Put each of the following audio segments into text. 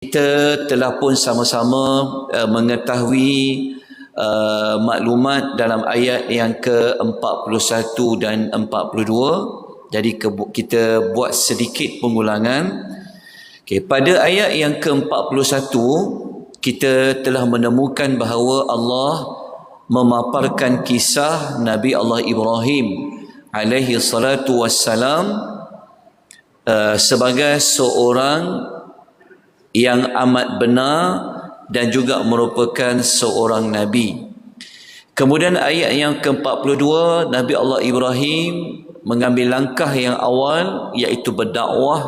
Kita telah pun sama-sama mengetahui maklumat dalam ayat yang ke-41 dan 42. Jadi kita buat sedikit pengulangan. Pada ayat yang ke-41 kita telah menemukan bahawa Allah memaparkan kisah Nabi Allah Ibrahim alaihi salatu wassalam sebagai seorang yang amat benar dan juga merupakan seorang Nabi. Kemudian ayat yang ke-42, Nabi Allah Ibrahim mengambil langkah yang awal, iaitu berdakwah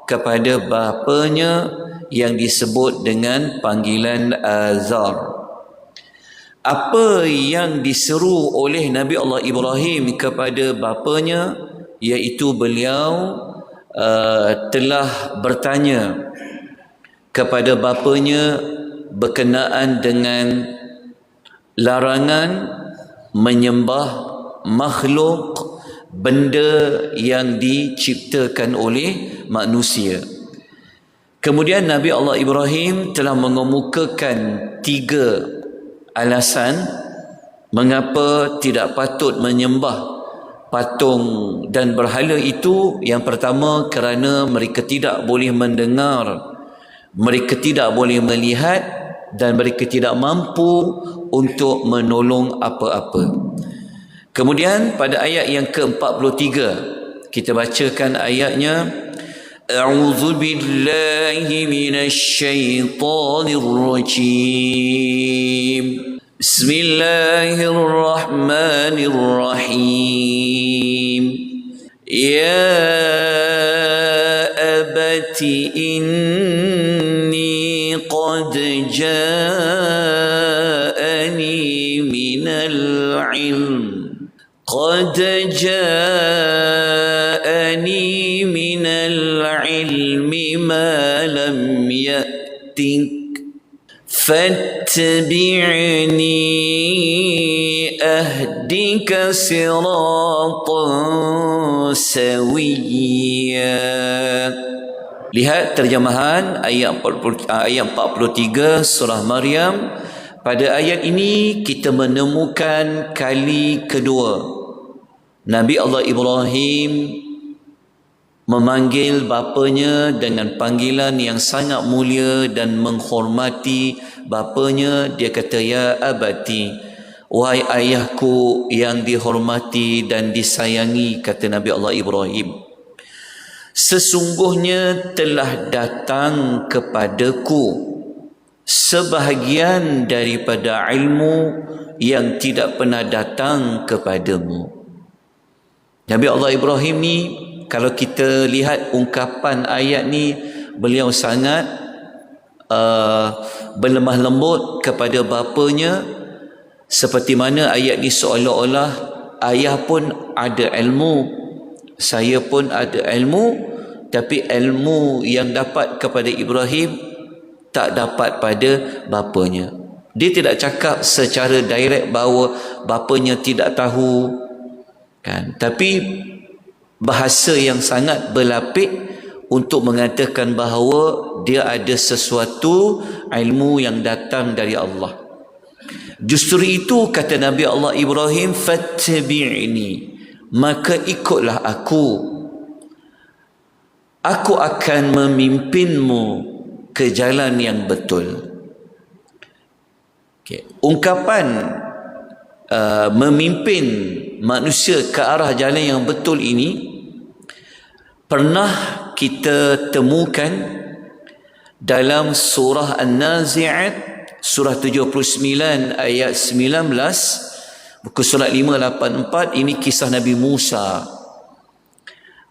kepada bapanya yang disebut dengan panggilan Azar. Apa yang diseru oleh Nabi Allah Ibrahim kepada bapanya, iaitu beliau telah bertanya kepada bapanya berkenaan dengan larangan menyembah makhluk, benda yang diciptakan oleh manusia. Kemudian Nabi Allah Ibrahim telah mengemukakan 3 alasan mengapa tidak patut menyembah patung dan berhala itu. Yang pertama, kerana mereka tidak boleh mendengar, mereka tidak boleh melihat, dan mereka tidak mampu untuk menolong apa-apa. Kemudian pada ayat yang ke-43 kita bacakan ayatnya. A'udzu billahi minasyaitonir rajim. Bismillahirrahmanirrahim. Ya abati inni qad ja'ani minal ilm قد جاءني من العلم ما لم يأتك فاتبعني أهدك صراطا سويا. Lihat terjemahan ayat 43 surah Maryam. Pada ayat ini kita menemukan kali kedua Nabi Allah Ibrahim memanggil bapanya dengan panggilan yang sangat mulia dan menghormati bapanya. Dia kata, ya abati, wahai ayahku yang dihormati dan disayangi, kata Nabi Allah Ibrahim, sesungguhnya telah datang kepadaku sebahagian daripada ilmu yang tidak pernah datang kepadamu. Nabi Allah Ibrahim ni, kalau kita lihat ungkapan ayat ni, beliau sangat berlemah lembut kepada bapanya, seperti mana ayat ni seolah-olah ayah pun ada ilmu, saya pun ada ilmu, tapi ilmu yang dapat kepada Ibrahim tak dapat pada bapanya. Dia tidak cakap secara direct bahawa bapanya tidak tahu, kan? Tapi bahasa yang sangat berlapik untuk mengatakan bahawa dia ada sesuatu ilmu yang datang dari Allah. Justru itu kata Nabi Allah Ibrahim, fattabi'ni, maka ikutlah aku akan memimpinmu ke jalan yang betul. Ungkapan memimpin manusia ke arah jalan yang betul ini pernah kita temukan dalam surah An-Nazi'at, surah 79 ayat 19, buku surat 584. Ini kisah Nabi Musa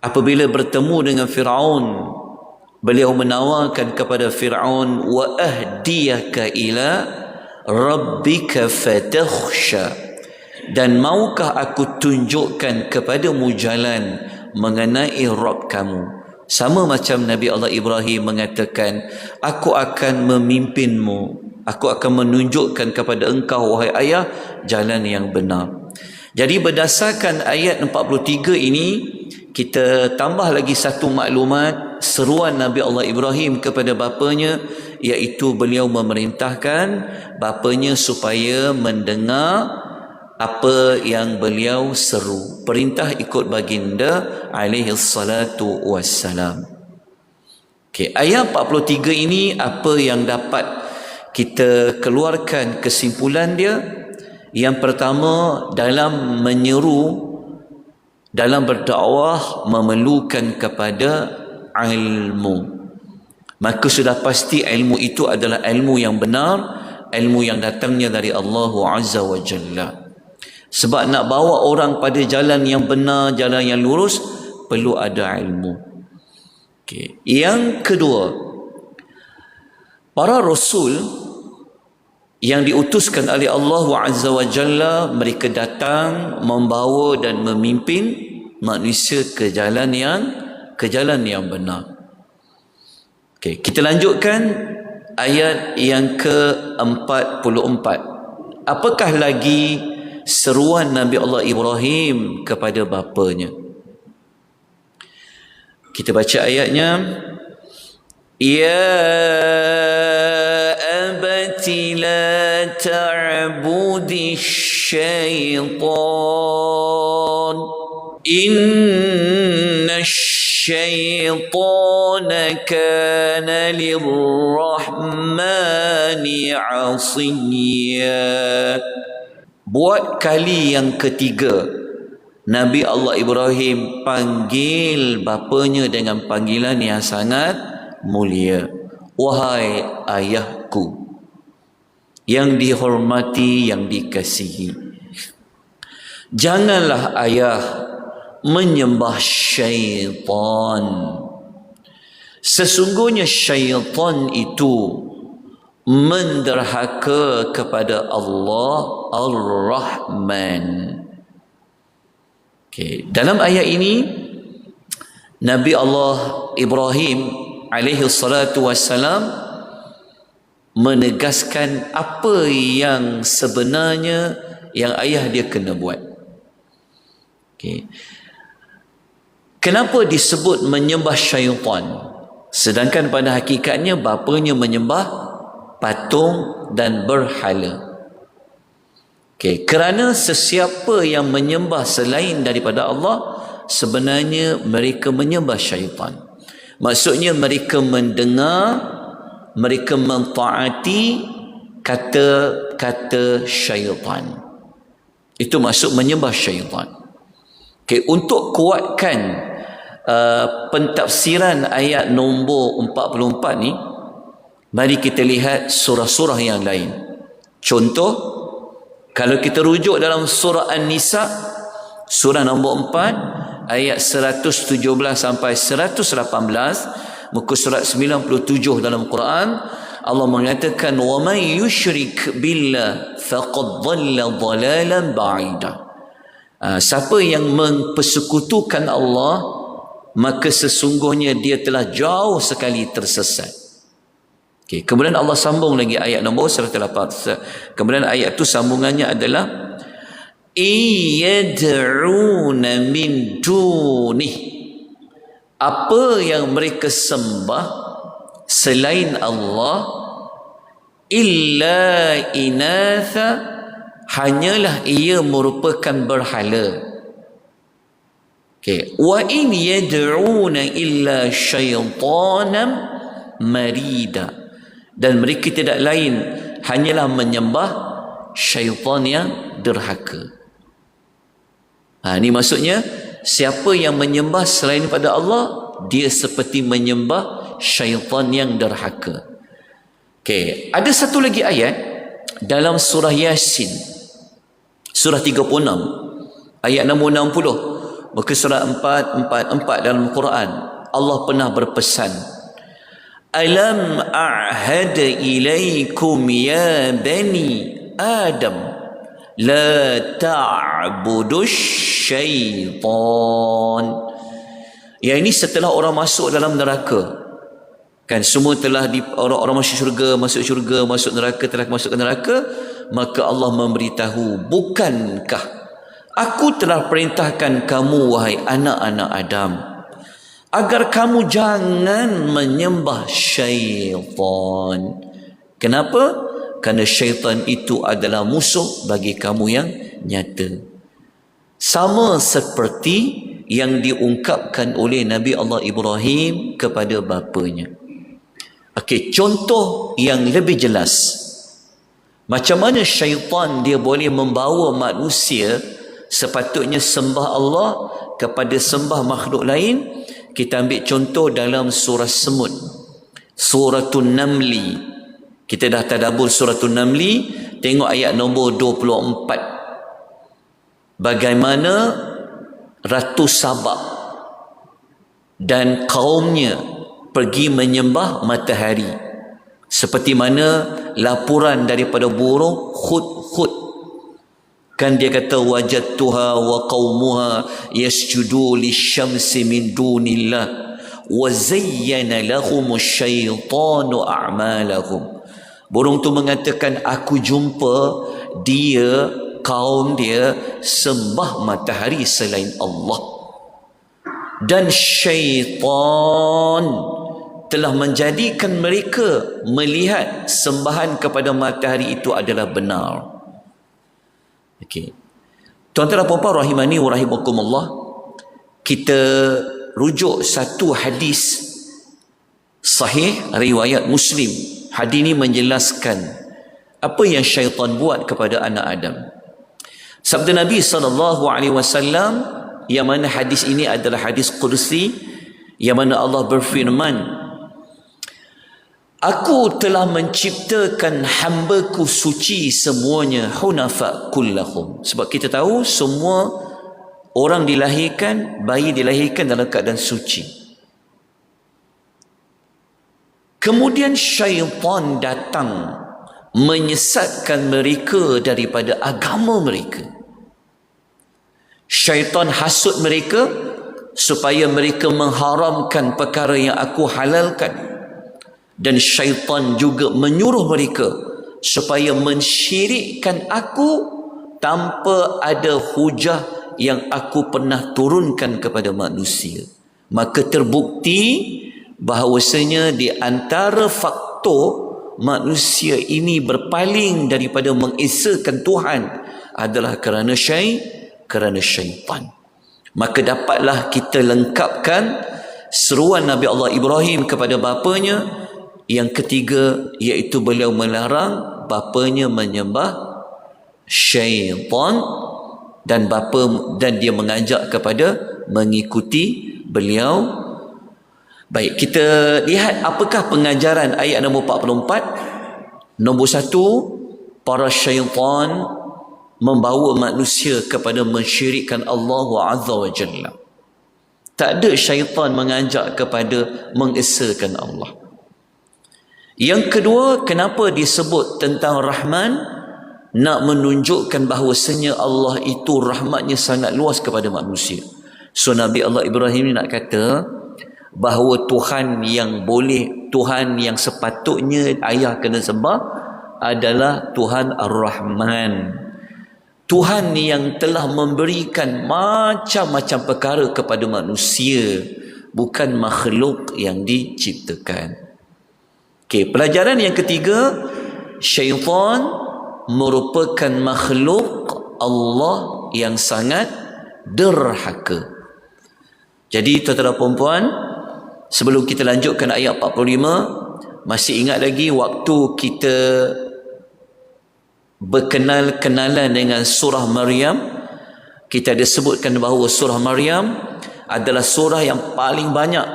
apabila bertemu dengan Fir'aun. Beliau menawarkan kepada Fir'aun, wa ahdiyaka ila rabbika fatakhsha, dan maukah aku tunjukkan kepadamu jalan mengenai Rabb kamu. Sama macam Nabi Allah Ibrahim mengatakan, aku akan memimpinmu, aku akan menunjukkan kepada engkau wahai ayah jalan yang benar. Jadi berdasarkan ayat 43 ini kita tambah lagi satu maklumat seruan Nabi Allah Ibrahim kepada bapanya, iaitu beliau memerintahkan bapanya supaya mendengar apa yang beliau seru. Perintah ikut baginda alaihi salatu wassalam. Ayat 43 ini apa yang dapat kita keluarkan kesimpulan dia? Yang pertama, dalam menyeru, dalam berdakwah memerlukan kepada ilmu. Maka sudah pasti ilmu itu adalah ilmu yang benar, ilmu yang datangnya dari Allah Azza wa Jalla. Sebab nak bawa orang pada jalan yang benar, jalan yang lurus, perlu ada ilmu. Yang kedua, para rasul yang diutuskan oleh Allah Azza wa Jalla, mereka datang membawa dan memimpin manusia ke jalan yang benar. Kita lanjutkan ayat yang ke-44. Apakah lagi seruan Nabi Allah Ibrahim kepada bapanya? Kita baca ayatnya. Ya abati la ta'budi syaitan, inna syaitana kana lirrahmani asiyya. Buat kali yang ketiga Nabi Allah Ibrahim panggil bapanya dengan panggilan yang sangat mulia. Wahai ayahku yang dihormati, yang dikasihi, janganlah ayah menyembah syaitan. Sesungguhnya syaitan itu menderhaka kepada Allah Ar-Rahman. Dalam ayat ini Nabi Allah Ibrahim alaihi salatu wassalam menegaskan apa yang sebenarnya yang ayah dia kena buat. Kenapa disebut menyembah syaitan, sedangkan pada hakikatnya bapanya menyembah patung dan berhala? Kerana sesiapa yang menyembah selain daripada Allah, sebenarnya mereka menyembah syaitan. Maksudnya mereka mendengar, mereka mentaati kata-kata syaitan. Itu maksud menyembah syaitan. Untuk kuatkan pentafsiran ayat nombor 44 ni, mari kita lihat surah-surah yang lain. Contoh, kalau kita rujuk dalam surah An-Nisa, surah nombor 4, ayat 117 sampai 118, muka surat 97 dalam Quran, Allah mengatakan, وَمَنْ يُشْرِكْ بِاللَّهِ فَقَدْ ضَلَّ ضَلَالًا بَعِيدًا. Siapa yang mempersekutukan Allah, maka sesungguhnya dia telah jauh sekali tersesat. Kemudian Allah sambung lagi ayat nombor 108. Kemudian ayat tu sambungannya adalah iyad'una min dunih. Apa yang mereka sembah selain Allah, illa inatha, hanyalah ia merupakan berhala. Wa in yad'una illa syaitanam marida, dan mereka tidak lain hanyalah menyembah syaitan yang derhaka. Ini maksudnya siapa yang menyembah selain pada Allah, dia seperti menyembah syaitan yang derhaka. Ada satu lagi ayat dalam surah Yasin, surah 36, ayat nombor 60, muka surat 444 dalam Quran. Allah pernah berpesan, Alam a'had ilaikum ya bani Adam la ta'budus syaitan. Yang ini setelah orang masuk dalam neraka. Kan semua telah orang masuk syurga, masuk neraka, telah masuk ke neraka, maka Allah memberitahu, bukankah Aku telah perintahkan kamu wahai anak-anak Adam agar kamu jangan menyembah syaitan. Kenapa? Kerana syaitan itu adalah musuh bagi kamu yang nyata. Sama seperti yang diungkapkan oleh Nabi Allah Ibrahim kepada bapanya. Okey, contoh yang lebih jelas. Macam mana syaitan dia boleh membawa manusia sepatutnya sembah Allah kepada sembah makhluk lain? Kita ambil contoh dalam surah semut. Suratul Namli. Kita dah tadabbur suratul Namli, tengok ayat nombor 24. Bagaimana Ratu Sabak dan kaumnya pergi menyembah matahari. Seperti mana laporan daripada burung Hud. Kan dia kata wajadtuha wa qaumuha yasjudu lisyamsi min dunillah wa zayyana lahum syaitanu a'malahum. Burung tu mengatakan aku jumpa dia, kaum dia sembah matahari selain Allah, dan syaitan telah menjadikan mereka melihat sembahan kepada matahari itu adalah benar. Okey. Tuan-tuan dan puan-puan rahimani wa rahimakumullah, kita rujuk satu hadis sahih riwayat Muslim. Hadis ini menjelaskan apa yang syaitan buat kepada anak Adam. Sabda Nabi SAW, yang mana hadis ini adalah hadis Qudsi, yang mana Allah berfirman, aku telah menciptakan hamba-Ku suci semuanya, hunafa kullahum. Sebab kita tahu semua orang dilahirkan, bayi dilahirkan dalam keadaan suci. Kemudian syaitan datang menyesatkan mereka daripada agama mereka. Syaitan hasut mereka supaya mereka mengharamkan perkara yang aku halalkan. Dan syaitan juga menyuruh mereka supaya mensyirikkan aku tanpa ada hujah yang aku pernah turunkan kepada manusia. Maka terbukti bahawasanya di antara faktor manusia ini berpaling daripada mengesakan Tuhan adalah kerana syaitan. Maka dapatlah kita lengkapkan seruan Nabi Allah Ibrahim kepada bapanya. Yang ketiga, iaitu beliau melarang bapanya menyembah syaitan, dan dia mengajak kepada mengikuti beliau. Baik, kita lihat apakah pengajaran ayat nombor 44. Nombor 1, para syaitan membawa manusia kepada mensyirikkan Allah Azza wa Jalla. Tak ada syaitan mengajak kepada mengesakan Allah. Yang kedua, kenapa disebut tentang Rahman? Nak menunjukkan bahawasanya Allah itu rahmatnya sangat luas kepada manusia. So Nabi Allah Ibrahim ni nak kata bahawa Tuhan yang boleh, Tuhan yang sepatutnya ayah kena sembah adalah Tuhan Ar-Rahman. Tuhan yang telah memberikan macam-macam perkara kepada manusia, bukan makhluk yang diciptakan. Okey, pelajaran yang ketiga, syaitan merupakan makhluk Allah yang sangat derhaka. Jadi tuan-tuan dan puan-puan, sebelum kita lanjutkan ayat 45, masih ingat lagi waktu kita berkenal-kenalan dengan surah Maryam, kita ada sebutkan bahawa surah Maryam adalah surah yang paling banyak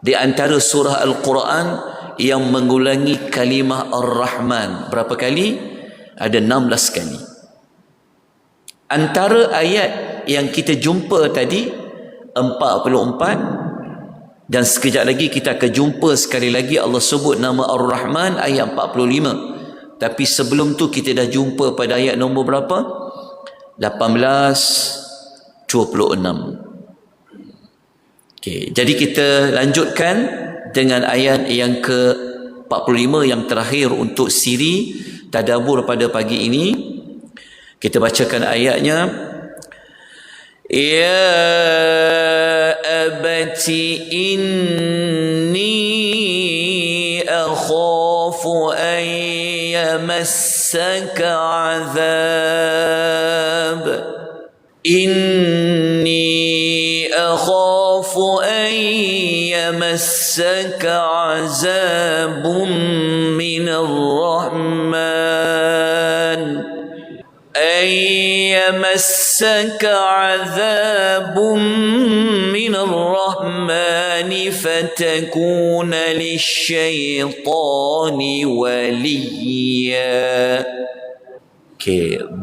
di antara surah Al-Quran yang mengulangi kalimah Ar-Rahman. Berapa kali? Ada 16 kali. Antara ayat yang kita jumpa tadi 44, dan sekejap lagi kita akan jumpa sekali lagi Allah sebut nama Ar-Rahman ayat 45. Tapi sebelum tu kita dah jumpa pada ayat nombor berapa? 18, 26. Okay, jadi kita lanjutkan dengan ayat yang ke-45 yang terakhir untuk siri tadabbur pada pagi ini. Kita bacakan ayatnya. Ya abati inni akhafu an yamassaka azab. Inni akhafu an yamassaka azabun minar rahman. أن يمسك عذاب من الرحمن فتكون للشيطان وليا.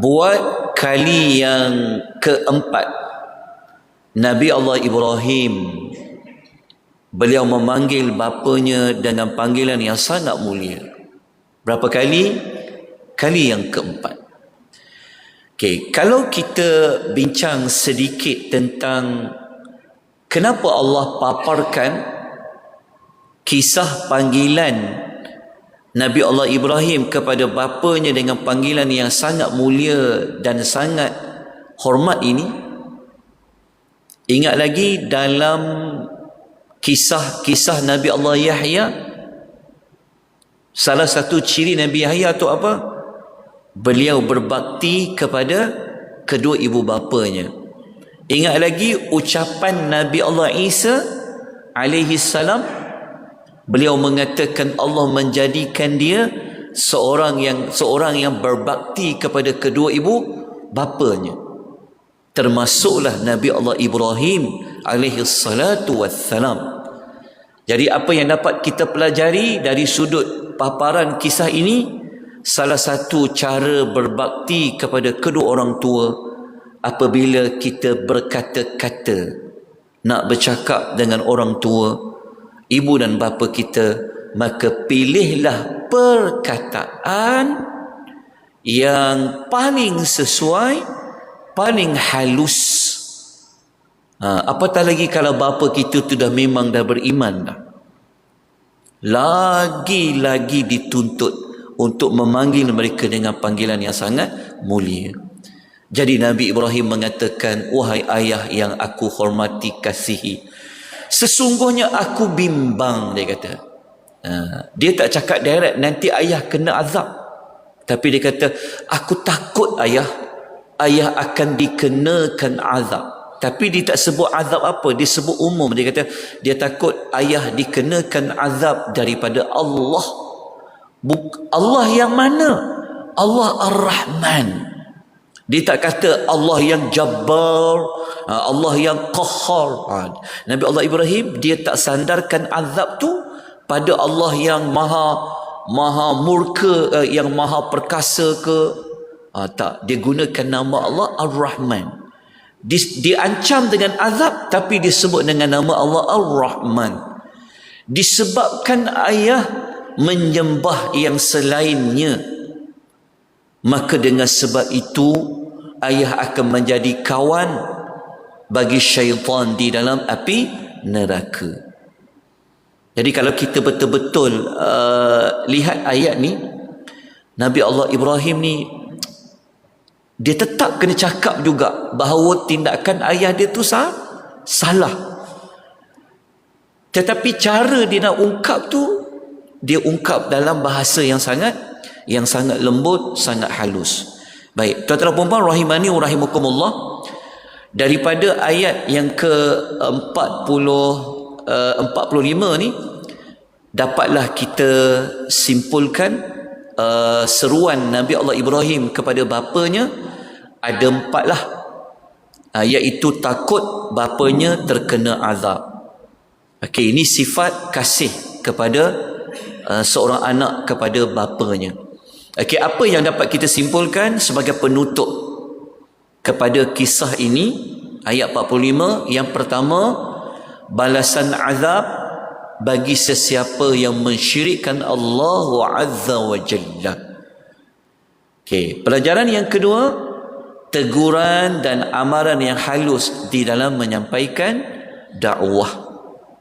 Buat kali yang keempat, Nabi Allah Ibrahim, beliau memanggil bapanya dengan panggilan yang sangat mulia. Berapa kali? Kali yang keempat. Kalau kita bincang sedikit tentang kenapa Allah paparkan kisah panggilan Nabi Allah Ibrahim kepada bapanya dengan panggilan yang sangat mulia dan sangat hormat ini. Ingat lagi dalam kisah Nabi Allah Yahya, salah satu ciri Nabi Yahya itu apa? Beliau berbakti kepada kedua ibu bapanya. Ingat lagi ucapan Nabi Allah Isa alaihi salam, beliau mengatakan Allah menjadikan dia seorang yang berbakti kepada kedua ibu bapanya. Termasuklah Nabi Allah Ibrahim alaihi salatu wassalam. Jadi apa yang dapat kita pelajari dari sudut paparan kisah ini? Salah satu cara berbakti kepada kedua orang tua, apabila kita berkata-kata nak bercakap dengan orang tua, ibu dan bapa kita, maka pilihlah perkataan yang paling sesuai, paling halus. Apatah lagi kalau bapa kita tu dah memang dah beriman dah, lagi-lagi dituntut untuk memanggil mereka dengan panggilan yang sangat mulia. Jadi Nabi Ibrahim mengatakan, wahai ayah yang aku hormati kasihi, sesungguhnya aku bimbang, dia kata. Dia tak cakap direct nanti ayah kena azab, tapi dia kata aku takut ayah akan dikenakan azab. Tapi dia tak sebut azab apa, dia sebut umum. Dia kata dia takut ayah dikenakan azab daripada Allah. Allah yang mana? Allah Ar-Rahman. Dia tak kata Allah yang Jabbar, Allah yang Qahhar. Nabi Allah Ibrahim, dia tak sandarkan azab tu pada Allah yang maha murka, yang maha perkasa ke. Tak, dia gunakan nama Allah Ar-Rahman. Diancam dengan azab, tapi disebut dengan nama Allah Ar-Rahman. Disebabkan ayah menyembah yang selainnya, maka dengan sebab itu ayah akan menjadi kawan bagi syaitan di dalam api neraka. Jadi kalau kita betul-betul lihat ayat ni, Nabi Allah Ibrahim ni, dia tetap kena cakap juga bahawa tindakan ayah dia tu salah. Tetapi cara dia nak ungkap tu, dia ungkap dalam bahasa yang sangat lembut, sangat halus. Baik, tuan-tuan dan puan-puan rahimani wa rahimakumullah, daripada ayat yang ke-45 ni dapatlah kita simpulkan seruan Nabi Allah Ibrahim kepada bapanya ada 4 lah, iaitu takut bapanya terkena azab. Okey, ini sifat kasih kepada seorang anak kepada bapanya. Okey, apa yang dapat kita simpulkan sebagai penutup kepada kisah ini? Ayat 45, yang pertama, balasan azab bagi sesiapa yang mensyirikkan Allah Azza wa Jalla. Okey, pelajaran yang kedua, teguran dan amaran yang halus di dalam menyampaikan dakwah.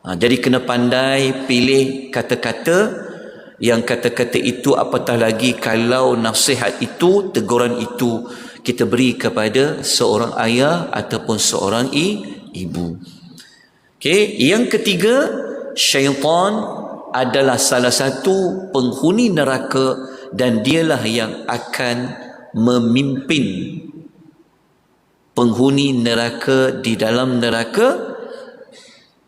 Jadi kena pandai pilih kata-kata yang kata-kata itu, apatah lagi kalau nasihat itu, teguran itu kita beri kepada seorang ayah ataupun seorang ibu. Okey, yang ketiga, syaitan adalah salah satu penghuni neraka dan dialah yang akan memimpin penghuni neraka di dalam neraka,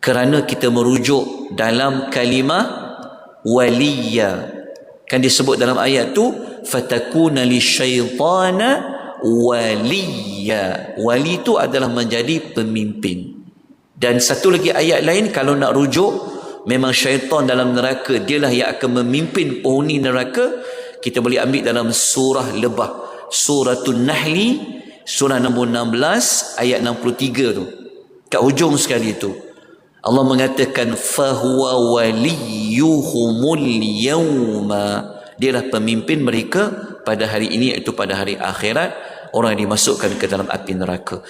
kerana kita merujuk dalam kalimah waliya. Kan disebut dalam ayat tu, fatakuna lisyaitana waliya. Wali tu adalah menjadi pemimpin. Dan satu lagi ayat lain, kalau nak rujuk, memang syaitan dalam neraka dialah yang akan memimpin penghuni neraka. Kita boleh ambil dalam surah Lebah, Suratul Nahli, surah nombor 16 ayat 63 tu. Kat hujung sekali tu Allah mengatakan fahuwa waliyuhumul yawma, dialah pemimpin mereka pada hari ini, iaitu pada hari akhirat, orang yang dimasukkan ke dalam api neraka.